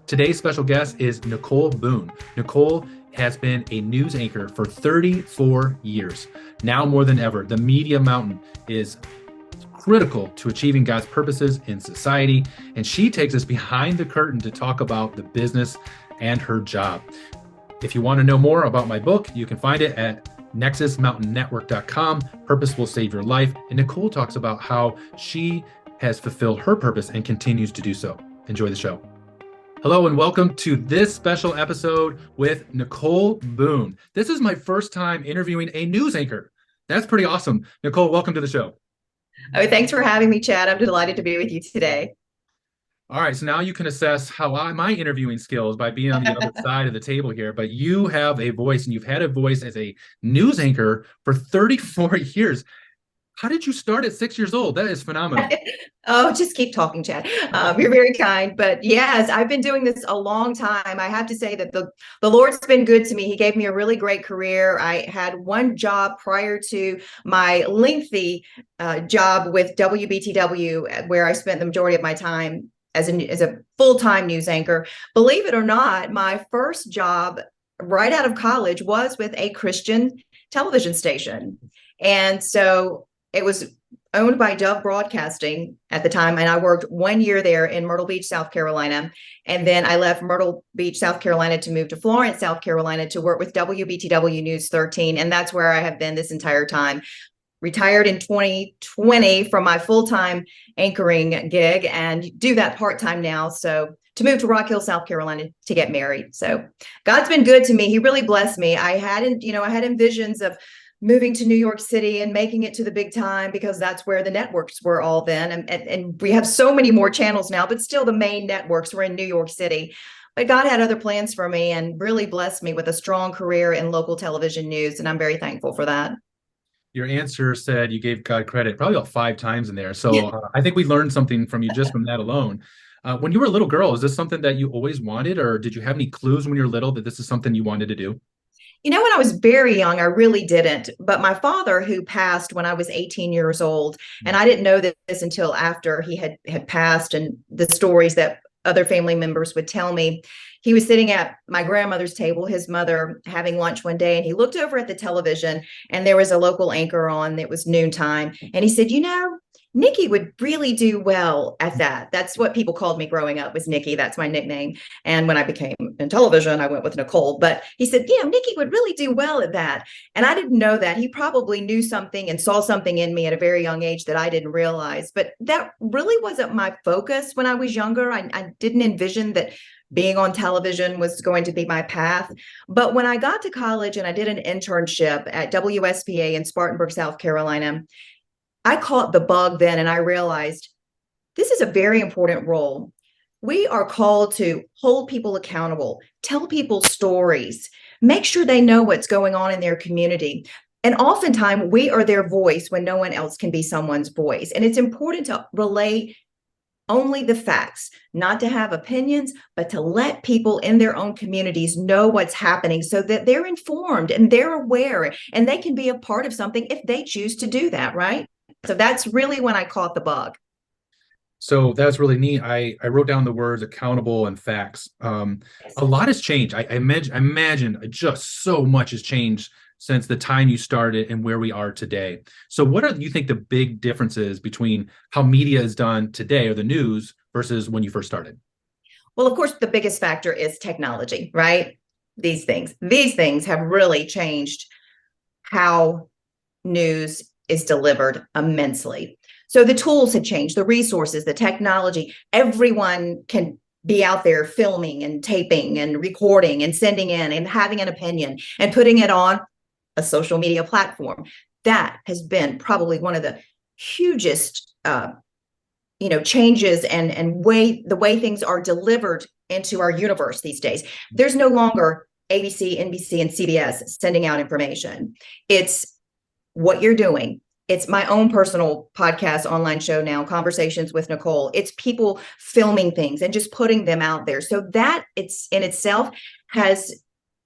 Today's special guest is Nicole Boone. Nicole has been a news anchor for 34 years. Now more than ever, the media mountain is critical to achieving God's purposes in society, and she takes us behind the curtain to talk about the business and her job. If you want to know more about my book, you can find it at nexusmountainnetwork.com. Purpose will save your life. And Nicole talks about how she has fulfilled her purpose and continues to do so. Enjoy the show. Hello and welcome to this special episode with Nicole Boone. This is my first time interviewing a news anchor. That's pretty awesome. Nicole, welcome to the show. Oh, thanks for having me, Chad. I'm delighted to be with you today. All right, so now you can assess my interviewing skills by being on the other side of the table here. But you have a voice, and you've had a voice as a news anchor for 34 years. How did you start at 6 years old? That is phenomenal. Oh, just keep talking, Chad. You're very kind. But yes, I've been doing this a long time. I have to say that the Lord's been good to me. He gave me a really great career. I had one job prior to my lengthy job with WBTW, where I spent the majority of my time as a full-time news anchor. Believe it or not, my first job right out of college was with a Christian television station. And so it was owned by Dove Broadcasting at the time, and I worked 1 year there in Myrtle Beach, South Carolina. And then I left Myrtle Beach, South Carolina to move to Florence, South Carolina to work with WBTW News 13. And that's where I have been this entire time. Retired in 2020 from my full-time anchoring gig and do that part-time now. So to move to Rock Hill, South Carolina to get married. So God's been good to me. He really blessed me. I had envisions of moving to New York City and making it to the big time, because that's where the networks were all then. And we have so many more channels now, but still the main networks were in New York City. But God had other plans for me and really blessed me with a strong career in local television news. And I'm very thankful for that. Your answer said you gave God credit probably about 5 times in there. So I think we learned something from you just from that alone. When you were a little girl, is this something that you always wanted, or did you have any clues when you were little that this is something you wanted to do? When I was very young, I really didn't. But my father, who passed when I was 18 years old, and I didn't know this until after he had passed, and the stories that other family members would tell me. He was sitting at my grandmother's table, his mother, having lunch one day, and he looked over at the television, and there was a local anchor on. It was noontime, and he said, Nikki would really do well at that. That's what people called me growing up, was Nikki. That's my nickname. And when I became in television, I went with Nicole. But he said, Nikki would really do well at that. And I didn't know that. He probably knew something and saw something in me at a very young age that I didn't realize. But that really wasn't my focus when I was younger. I didn't envision that being on television was going to be my path. But when I got to college and I did an internship at WSPA in Spartanburg, South Carolina, I caught the bug then, and I realized this is a very important role. We are called to hold people accountable, tell people stories, make sure they know what's going on in their community. And oftentimes we are their voice when no one else can be someone's voice. And it's important to relay only the facts, not to have opinions, but to let people in their own communities know what's happening so that they're informed and they're aware and they can be a part of something if they choose to do that, right? So that's really when I caught the bug. So that's really neat. I wrote down the words accountable and facts. A lot has changed. I imagine just so much has changed since the time you started and where we are today. So what do you think the big differences between how media is done today, or the news, versus when you first started? Well, of course, the biggest factor is technology, right? These things have really changed how news is delivered immensely. So the tools have changed, the resources, the technology. Everyone can be out there filming and taping and recording and sending in and having an opinion and putting it on a social media platform. That has been probably one of the hugest changes and the way things are delivered into our universe these days. There's no longer ABC, NBC, and CBS sending out information. It's what you're doing. It's my own personal podcast online show now, Conversations with Nicole. It's people filming things and just putting them out there. So that it's in itself has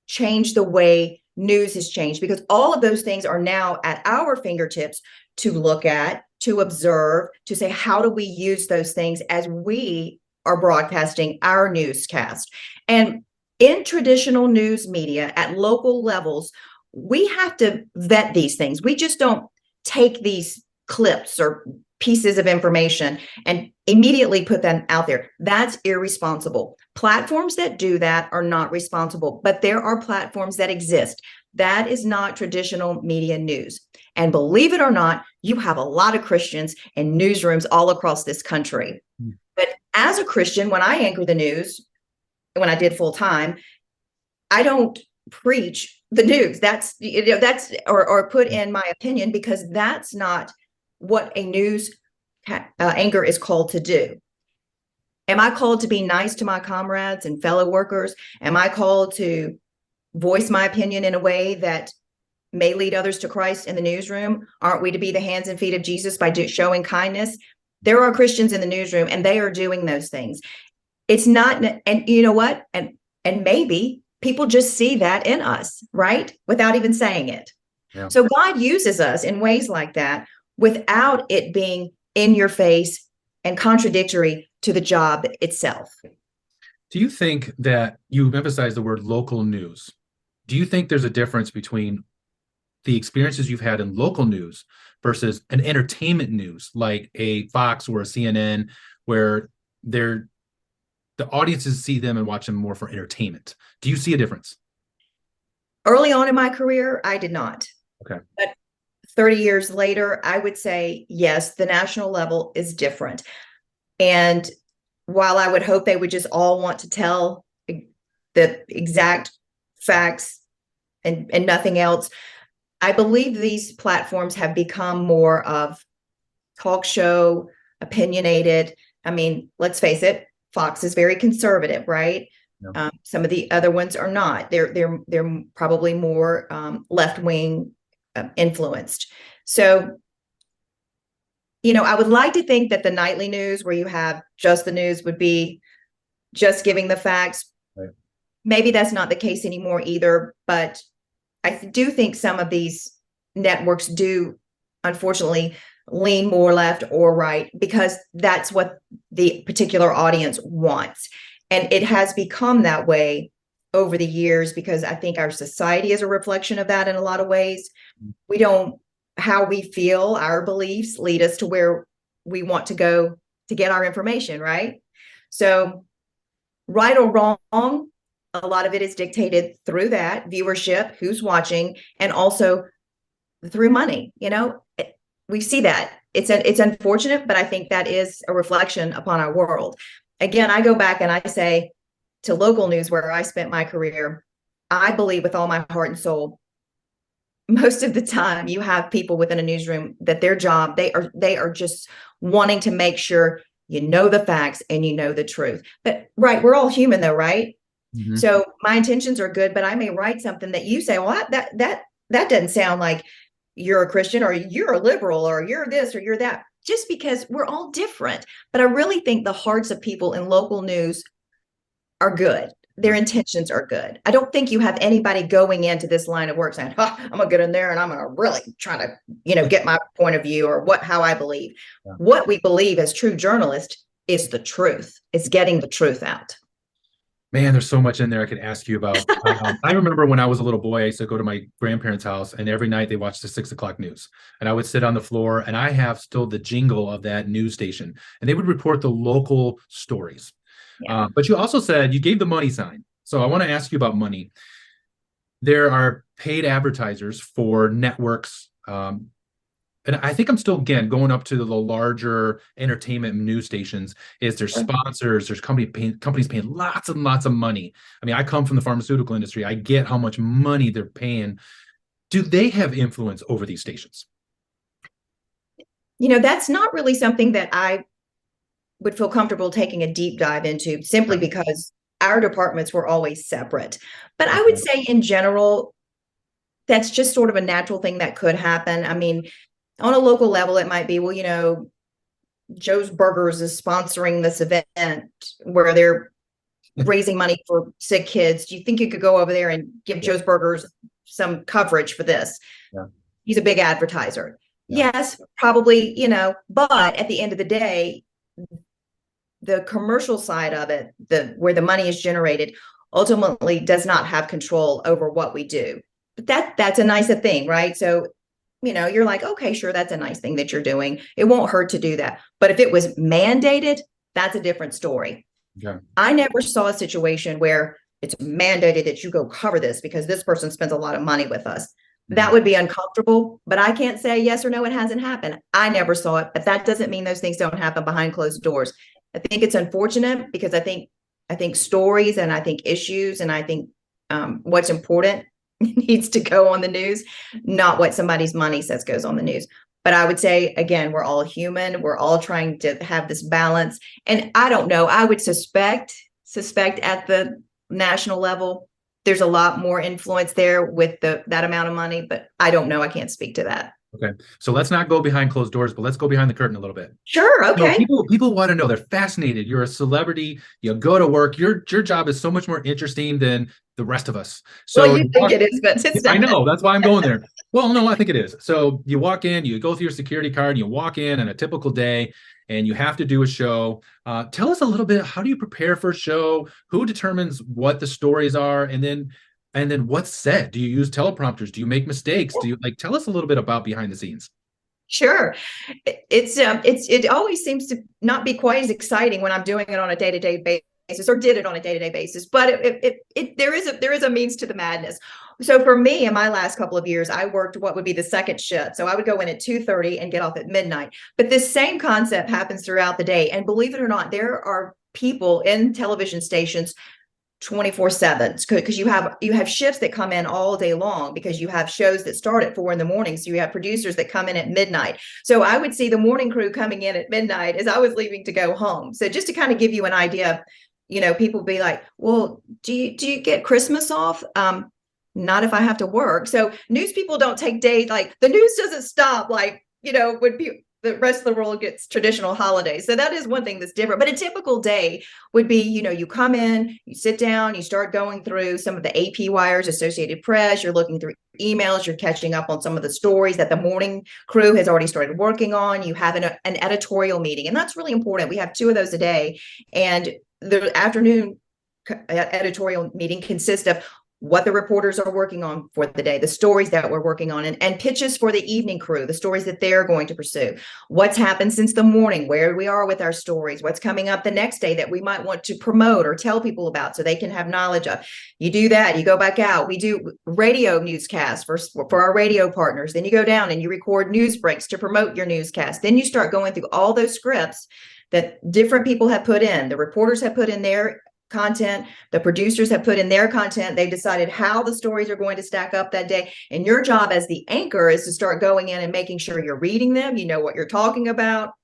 changed the way news has changed, because all of those things are now at our fingertips to look at, to observe, to say, how do we use those things as we are broadcasting our newscast. And in traditional news media at local levels, we have to vet these things. We just don't take these clips or pieces of information and immediately put them out there. That's irresponsible. Platforms that do that are not responsible, but there are platforms that exist. That is not traditional media news. And believe it or not, you have a lot of Christians in newsrooms all across this country. But as a Christian, when I anchor the news, when I did full time, I don't preach the news. That's or put in my opinion, because that's not what a news anchor is called to do. Am I called to be nice to my comrades and fellow workers? Am I called to voice my opinion in a way that may lead others to Christ in the newsroom? Aren't we to be the hands and feet of Jesus by showing kindness? There are Christians in the newsroom, and they are doing those things. It's not, and you know what? And maybe people just see that in us, right? Without even saying it. Yeah. So God uses us in ways like that without it being in your face and contradictory to the job itself. Do you think that you emphasize the word local news? Do you think there's a difference between the experiences you've had in local news versus an entertainment news like a Fox or a CNN, where the audiences see them and watch them more for entertainment? Do you see a difference? Early on in my career, I did not. Okay. But 30 years later, I would say, yes, the national level is different. And while I would hope they would just all want to tell the exact facts and nothing else, I believe these platforms have become more of talk show, opinionated. I mean, let's face it, Fox is very conservative, right? Yeah. Some of the other ones are not. They're probably more left-wing influenced. So, I would like to think that the nightly news, where you have just the news, would be just giving the facts. Right. Maybe that's not the case anymore either, but I do think some of these networks do, unfortunately, lean more left or right, because that's what the particular audience wants. And it has become that way over the years, because I think our society is a reflection of that in a lot of ways. How we feel, our beliefs lead us to where we want to go to get our information, right? So, right or wrong, a lot of it is dictated through that viewership, who's watching, and also through money. We see that. It's unfortunate, but I think that is a reflection upon our world. Again, I go back and I say to local news, where I spent my career, I believe with all my heart and soul, most of the time you have people within a newsroom that their job, they are just wanting to make sure you know the facts and you know the truth. But right, we're all human though, right? Mm-hmm. So my intentions are good, but I may write something that you say, well, that doesn't sound like you're a Christian, or you're a liberal, or you're this, or you're that, just because we're all different. But I really think the hearts of people in local news are good. Their intentions are good. I don't think you have anybody going into this line of work saying, I'm gonna get in there and I'm gonna really try to, get my point of view or how I believe. Yeah. What we believe as true journalists is the truth. It's getting the truth out. Man, there's so much in there I could ask you about. I remember when I was a little boy, I used to go to my grandparents' house, and every night they watched the 6 o'clock news. And I would sit on the floor, and I have still the jingle of that news station. And they would report the local stories. Yeah. But you also said you gave the money sign. So I want to ask you about money. There are paid advertisers for networks. And I think I'm still, again, going up to the larger entertainment news stations. There's sponsors, there's companies paying lots and lots of money. I mean, I come from the pharmaceutical industry. I get how much money they're paying. Do they have influence over these stations? That's not really something that I would feel comfortable taking a deep dive into, simply because our departments were always separate. But I would say in general, that's just sort of a natural thing that could happen. I mean, on a local level, it might be, well, Joe's Burgers is sponsoring this event where they're raising money for sick kids. Do you think you could go over there and give Joe's Burgers some coverage for this? Yeah. He's a big advertiser. Yeah. Yes, probably, but at the end of the day, the commercial side of it, the where the money is generated, ultimately does not have control over what we do. But that's a nice thing, right? So, you're like, okay, sure, that's a nice thing that you're doing. It won't hurt to do that. But if it was mandated, that's a different story. Yeah. I never saw a situation where it's mandated that you go cover this because this person spends a lot of money with us. Mm-hmm. That would be uncomfortable, but I can't say yes or no, it hasn't happened. I never saw it, but that doesn't mean those things don't happen behind closed doors. I think it's unfortunate because I think stories and I think issues and I think what's important needs to go on the news, not what somebody's money says goes on the news. But I would say, again, we're all human. We're all trying to have this balance. And I don't know, I would suspect at the national level, there's a lot more influence there with that amount of money, but I don't know. I can't speak to that. Okay. So let's not go behind closed doors, but let's go behind the curtain a little bit. Sure. So Okay. people want to know. They're fascinated. You're a celebrity. You go to work. Your job is so much more interesting than the rest of us. Well, So you think it is, but it's I not. know, that's why I'm going there. Well, no, I think it is. So you walk in, you go through your security card, you walk in on a typical day, and you have to do a show. Tell us a little bit. How do you prepare for a show? Who determines what the stories are, and then what's said? Do you use teleprompters? Do you make mistakes? Do you tell us a little bit about behind the scenes? Sure. It always seems to not be quite as exciting when I'm doing it on a day-to-day basis or did it on a day-to-day basis, but there is a means to the madness. So for me, in my last couple of years, I worked what would be the second shift. So I would go in at 2:30 and get off at midnight. But this same concept happens throughout the day. And believe it or not, there are people in television stations 24/7 because you have shifts that come in all day long because you have shows that start at 4 in the morning. So you have producers that come in at midnight. So I would see the morning crew coming in at midnight as I was leaving to go home. So just to kind of give you an idea, people be like, well, do you get Christmas off? Not if I have to work. So news people don't take days, like the news doesn't stop when the rest of the world gets traditional holidays. So that is one thing that's different. But a typical day would be, you come in, you sit down, you start going through some of the AP wires, Associated Press, you're looking through emails, you're catching up on some of the stories that the morning crew has already started working on. You have an editorial meeting, and that's really important. We have two of those a day. And the afternoon editorial meeting consists of what the reporters are working on for the day, the stories that we're working on, and pitches for the evening crew, the stories that they're going to pursue, what's happened since the morning, where we are with our stories, what's coming up the next day that we might want to promote or tell people about so they can have knowledge of. You do that, you go back out. We do radio newscasts for our radio partners. Then you go down and you record news breaks to promote your newscast. Then you start going through all those scripts that different people have put in. The reporters have put in their content, the producers have put in their content, they've decided how the stories are going to stack up that day, and your job as the anchor is to start going in and making sure you're reading them, you know what you're talking about,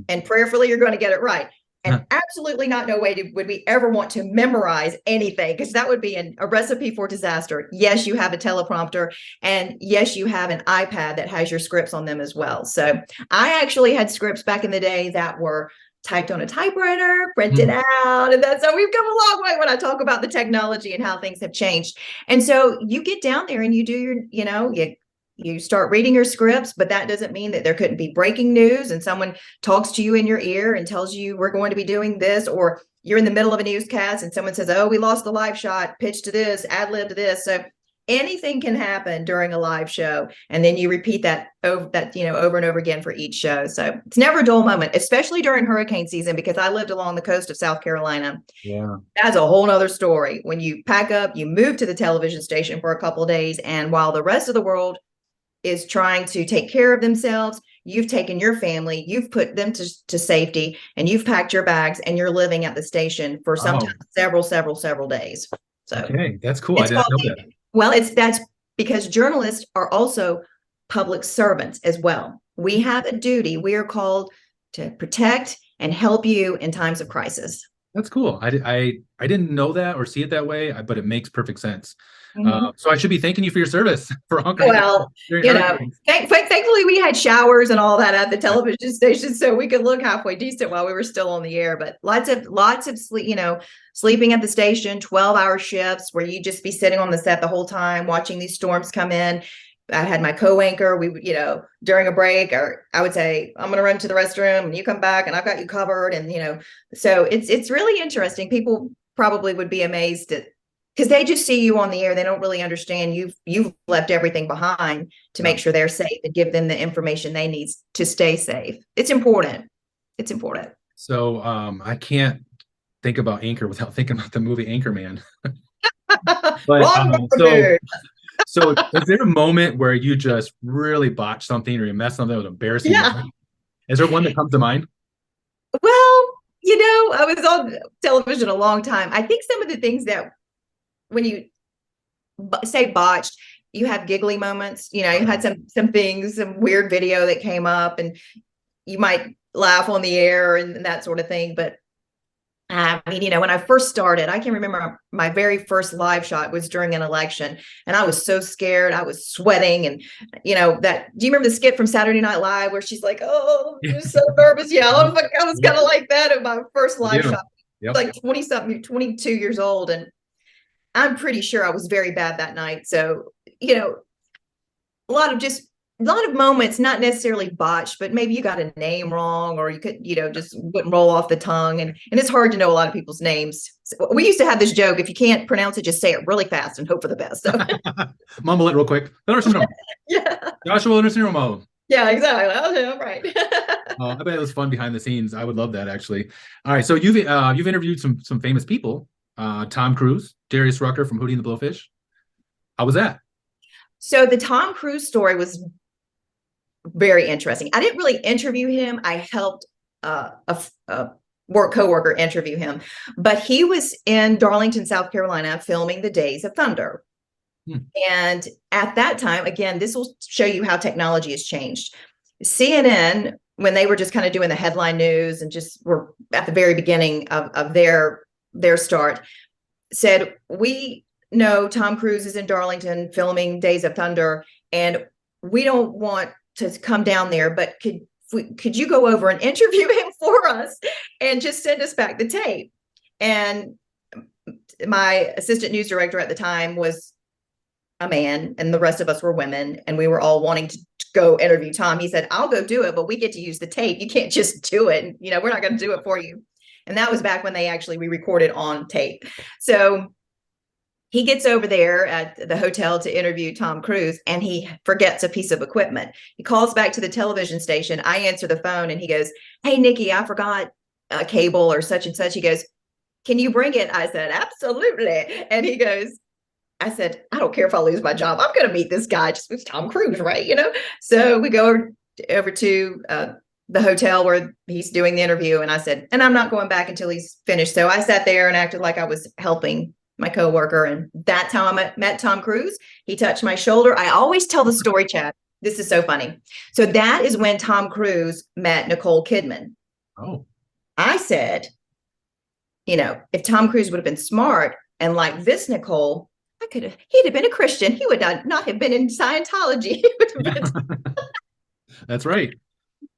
and prayerfully you're going to get it right. And absolutely not no way would we ever want to memorize anything, because that would be a recipe for disaster. Yes, you have a teleprompter, and yes, you have an iPad that has your scripts on them as well. So I actually had scripts back in the day that were typed on a typewriter, printed out. And so we've come a long way when I talk about the technology and how things have changed. And so you get down there and you do you start reading your scripts, but that doesn't mean that there couldn't be breaking news and someone talks to you in your ear and tells you we're going to be doing this, or you're in the middle of a newscast and someone says, oh, we lost the live shot, pitch to this, ad lib to this. So anything can happen during a live show, and then you repeat that over and over again for each show. So it's never a dull moment, especially during hurricane season, because I lived along the coast of South Carolina. Yeah, that's a whole nother story. When you pack up, you move to the television station for a couple of days, and while the rest of the world is trying to take care of themselves, you've taken your family, you've put them to safety, and you've packed your bags, and you're living at the station for sometimes several days. So okay, that's cool. I didn't know that. Well, that's because journalists are also public servants as well. We have a duty. We are called to protect and help you in times of crisis. That's cool. I didn't know that or see it that way, but it makes perfect sense. Mm-hmm. So I should be thanking you for your service for hunkering Well, thankfully we had showers and all that at the television station, so we could look halfway decent while we were still on the air. But lots of sleep, sleeping at the station, 12-hour shifts where you just be sitting on the set the whole time, watching these storms come in. I had my co-anchor. We would, during a break, or I would say, I'm going to run to the restroom and you come back and I've got you covered. And, so it's really interesting. People probably would be amazed at, because they just see you on the air. They don't really understand you've left everything behind to Yeah. make sure they're safe and give them the information they need to stay safe. It's important. It's important. So I can't think about Anchor without thinking about the movie Anchorman. But Wrong so dude. so is there a moment where you just really botched something or you messed something that was embarrassing you? Yeah. Is there one that comes to mind? Well, I was on television a long time. I think some of the things that when you say botched, you have giggly moments. You had some things, some weird video that came up, and you might laugh on the air and that sort of thing. But I mean, when I first started, I can remember my very first live shot was during an election, and I was so scared. I was sweating, and do you remember the skit from Saturday Night Live where she's like, "Oh, I'm just so nervous." Yeah, I was kind of like that in my first live shot, Yep. like 20 something, 22 years old, and I'm pretty sure I was very bad that night. So, a lot of moments, not necessarily botched, but maybe you got a name wrong, or you could, just wouldn't roll off the tongue. And it's hard to know a lot of people's names. So we used to have this joke: if you can't pronounce it, just say it really fast and hope for the best. So. Mumble it real quick. Yeah. Joshua Leonard. Yeah, exactly. Oh, right. I bet it was fun behind the scenes. I would love that actually. All right, so you've interviewed some famous people. Tom Cruise, Darius Rucker from Hootie and the Blowfish. How was that? So the Tom Cruise story was very interesting. I didn't really interview him. I helped a coworker interview him, but he was in Darlington, South Carolina, filming the Days of Thunder. And at that time, again, this will show you how technology has changed. CNN, when they were just kind of doing the headline news and just were at the very beginning of their start, said, "We know Tom Cruise is in Darlington filming Days of Thunder, and we don't want to come down there, but could you go over and interview him for us and just send us back the tape?" And my assistant news director at the time was a man, and the rest of us were women, and we were all wanting to go interview Tom. He said, "I'll go do it, but we get to use the tape. You can't just do it. We're not going to do it for you." And that was back when we recorded on tape. So he gets over there at the hotel to interview Tom Cruise, and he forgets a piece of equipment. He calls back to the television station. I answer the phone, and he goes, "Hey, Nikki, I forgot a cable or such and such." He goes, "Can you bring it?" I said, "Absolutely." And I said, "I don't care if I lose my job. I'm going to meet this guy. Just with Tom Cruise, right?" So we go over to the hotel where he's doing the interview. And I said, "And I'm not going back until he's finished." So I sat there and acted like I was helping my coworker. And that's how I met Tom Cruise. He touched my shoulder. I always tell the story, Chad. This is so funny. So that is when Tom Cruise met Nicole Kidman. Oh. I said, if Tom Cruise would have been smart and like this Nicole, he'd have been a Christian. He would not have been in Scientology. That's right.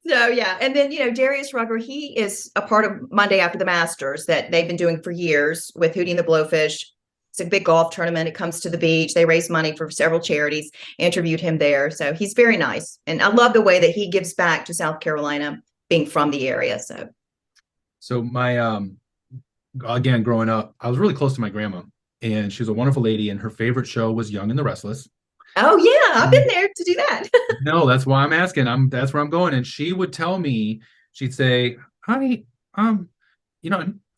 So, yeah. And then, Darius Rucker, he is a part of Monday After the Masters that they've been doing for years with Hootie and the Blowfish. It's a big golf tournament. It comes to the beach. They raise money for several charities. Interviewed him there. So he's very nice. And I love the way that he gives back to South Carolina, being from the area. So my, again, growing up, I was really close to my grandma. And she was a wonderful lady, and her favorite show was Young and the Restless. Oh, yeah. I've been there to do that. No, that's why I'm asking. That's where I'm going. And she would tell me, she'd say, "Honey,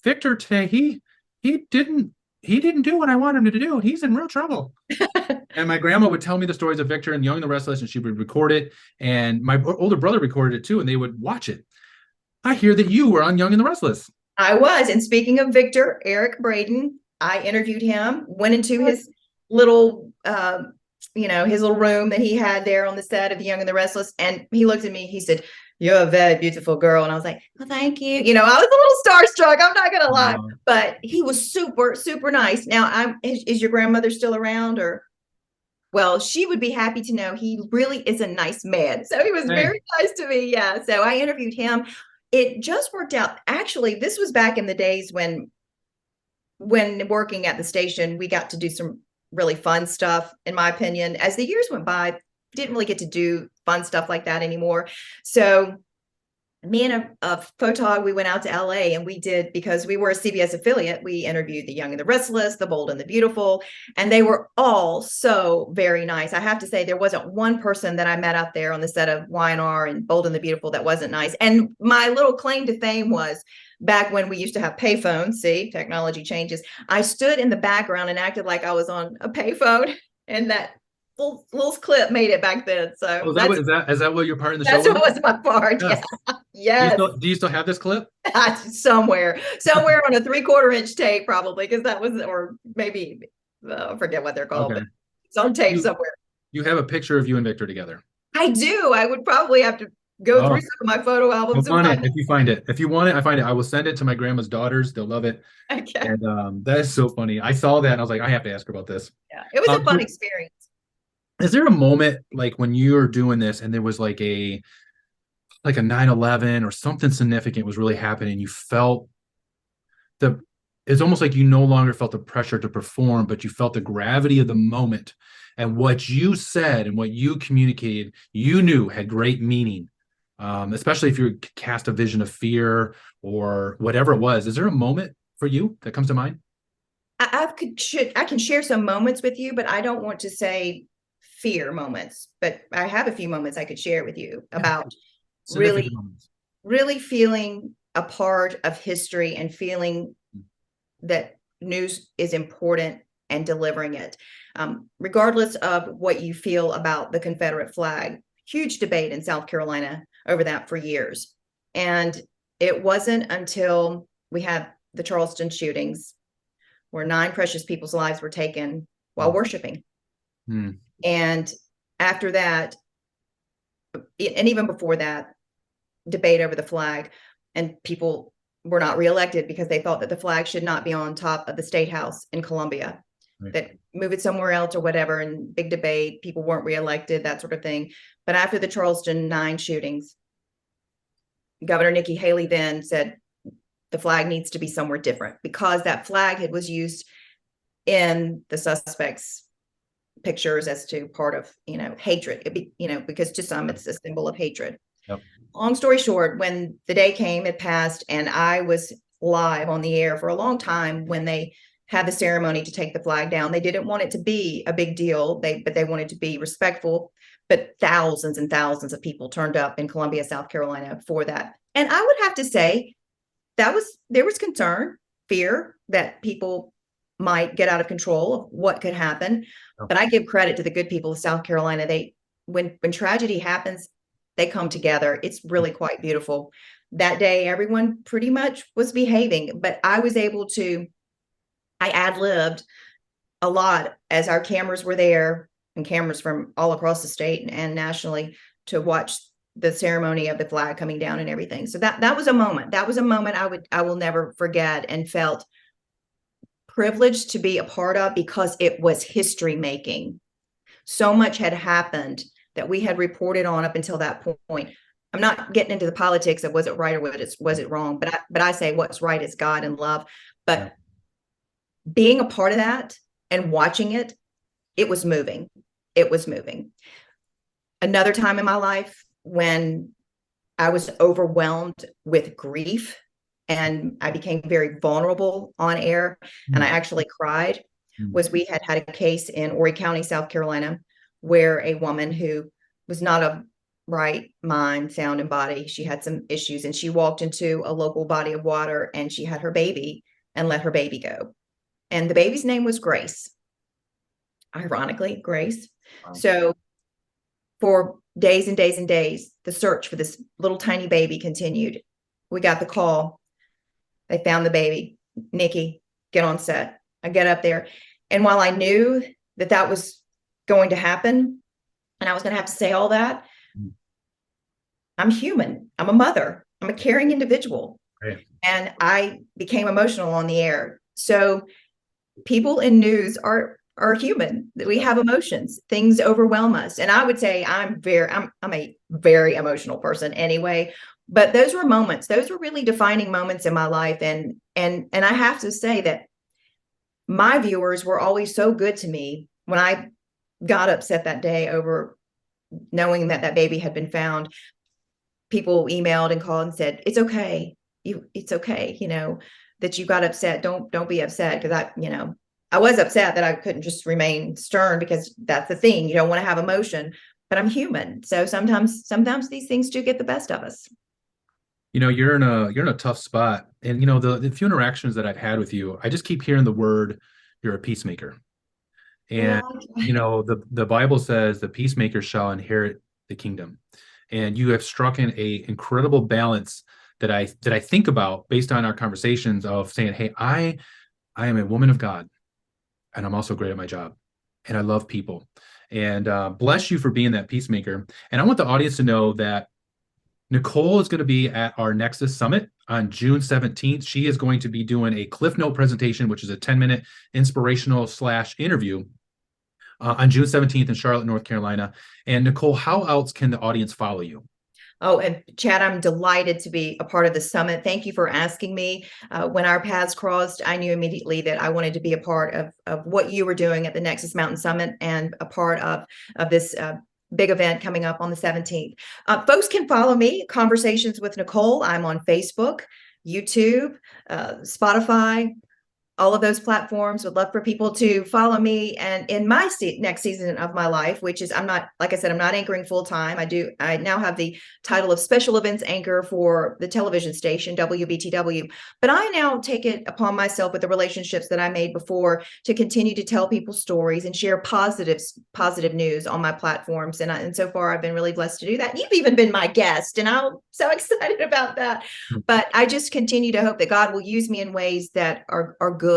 Victor today, he didn't do what I wanted him to do. He's in real trouble." And my grandma would tell me the stories of Victor and Young and the Restless, and she would record it. And my older brother recorded it too, and they would watch it. I hear that you were on Young and the Restless. I was. And speaking of Victor, Eric Braden, I interviewed him, went into his little, his little room that he had there on the set of The Young and the Restless. And he looked at me, he said, "You're a very beautiful girl." And I was like, "Well, thank you." I was a little starstruck. I'm not going to lie, but he was super, super nice. Now, is your grandmother still around? Or, well, she would be happy to know he really is a nice man. So he was very nice to me. Yeah. So I interviewed him. It just worked out. Actually, this was back in the days when working at the station, we got to do some really fun stuff, in my opinion. As the years went by, didn't really get to do fun stuff like that anymore. So me and a photog, we went out to LA and we did, because we were a CBS affiliate, we interviewed the Young and the Restless, the Bold and the Beautiful, and they were all so very nice. I have to say, there wasn't one person that I met out there on the set of Y&R and Bold and the Beautiful that wasn't nice. And my little claim to fame was, back when we used to have payphones, see, technology changes, I stood in the background and acted like I was on a payphone, and that little clip made it back then. Oh, So is that what your part in the show that's what was? was my part. Yeah. Yes. Yes. Do you still have this clip? Somewhere on a 3/4 inch tape, probably, because that was, or maybe I forget what they're called, Okay. but it's on tape You somewhere. you have a picture of you and Victor together. I do. I would probably have to go Oh, through some of my photo you'll albums and find it find if you find it. If you want it, I find it. I will send it to my grandma's daughters. They'll love it. it. Okay. And that is so funny. I saw that and I was like, I have to ask her about this. Yeah. It was a fun So experience. is there a moment like when you were doing this and there was like a 9/11 or something significant was really happening, you felt the it's almost like you no longer felt the pressure to perform, but you felt the gravity of the moment, and what you said and what you communicated, you knew had great meaning. Especially if you cast a vision of fear or whatever it was. Is there a moment for you that comes to mind? I can share some moments with you, but I don't want to say fear moments. But I have a few moments I could share with you Yeah, about significant really, moments. really feeling a part of history and feeling that news is important and delivering it. Regardless of what you feel about the Confederate flag, huge debate in South Carolina over that for years. And it wasn't until we had the Charleston shootings where 9 precious people's lives were taken while worshiping. Mm. And after that, and even before that, debate over the flag, and people were not reelected because they thought that the flag should not be on top of the State House in Columbia, Right. that move it somewhere else or whatever, and big debate, people weren't reelected, that sort of thing. But after the Charleston 9 shootings, Governor Nikki Haley then said the flag needs to be somewhere different, because that flag was used in the suspects' pictures as to part of, hatred. Because to some it's a symbol of hatred. Yep. Long story short, when the day came, it passed, and I was live on the air for a long time when they had the ceremony to take the flag down. They didn't want it to be a big deal, but they wanted to be respectful. But thousands and thousands of people turned up in Columbia, South Carolina for that. And I would have to say there was concern, fear that people might get out of control of what could happen. Oh. But I give credit to the good people of South Carolina. When tragedy happens, they come together. It's really quite beautiful. That day, everyone pretty much was behaving, but I ad-libbed a lot as our cameras were there, and cameras from all across the state and nationally, to watch the ceremony of the flag coming down and everything. So that was a moment. That was a moment I will never forget, and felt privileged to be a part of, because it was history making. So much had happened that we had reported on up until that point. I'm not getting into the politics of was it right or was it wrong, but I say what's right is God and love. But being a part of that and watching it, it was moving. It was moving. Another time in my life when I was overwhelmed with grief and I became very vulnerable on air, and I actually cried, was we had a case in Horry County, South Carolina, where a woman who was not of right mind, sound, and body, she had some issues, and she walked into a local body of water and she had her baby and let her baby go. And the baby's name was Grace. Ironically, Grace. Wow. So for days and days and days, the search for this little tiny baby continued. We got the call. They found the baby. Nikki, get on set. I get up there. And while I knew that was going to happen, and I was going to have to say all that, I'm human. I'm a mother. I'm a caring individual. Right. And I became emotional on the air. So people in news are human. We have emotions. Things overwhelm us. And I would say I'm a very emotional person anyway. But those were moments. Those were really defining moments in my life. And I have to say that my viewers were always so good to me. When I got upset that day over knowing that that baby had been found, people emailed and called and said, it's okay. It's okay. That you got upset. Don't be upset. Cause I was upset that I couldn't just remain stern, because that's the thing. You don't want to have emotion, but I'm human. So sometimes these things do get the best of us. You're in a tough spot. And the few interactions that I've had with you, I just keep hearing the word, you're a peacemaker. And Well, the Bible says the peacemaker shall inherit the kingdom. And you have struck in a incredible balance that I think about based on our conversations of saying, hey, I am a woman of God, and I'm also great at my job, and I love people. And bless you for being that peacemaker. And I want the audience to know that Nicole is going to be at our Nexus Summit on June 17th. She is going to be doing a Cliff Note presentation, which is a 10-minute inspirational / interview on June 17th in Charlotte, North Carolina. And Nicole, how else can the audience follow you? Oh, and Chad, I'm delighted to be a part of the summit. Thank you for asking me. When our paths crossed, I knew immediately that I wanted to be a part of what you were doing at the Nexus Mountain Summit, and a part of this big event coming up on the 17th. Folks can follow me, Conversations with Nicole. I'm on Facebook, YouTube, Spotify, all of those platforms. Would love for people to follow me. And in my next season of my life, which is, I'm not, like I said, I'm not anchoring full time. I now have the title of special events anchor for the television station, WBTW. But I now take it upon myself, with the relationships that I made before, to continue to tell people stories and share positive news on my platforms. And so far, I've been really blessed to do that. You've even been my guest, and I'm so excited about that. But I just continue to hope that God will use me in ways that are good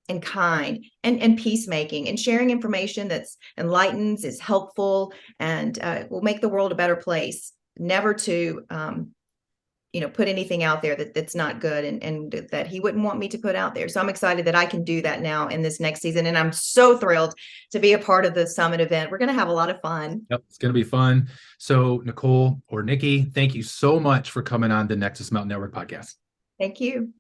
and kind and peacemaking, and sharing information that's enlightens, is helpful, and will make the world a better place. Never to put anything out there that's not good, and that he wouldn't want me to put out there. So I'm excited that I can do that now in this next season. And I'm so thrilled to be a part of the summit event. We're going to have a lot of fun. Yep, it's going to be fun. So Nicole or Nikki, thank you so much for coming on the Nexus Mountain Network podcast. Thank you.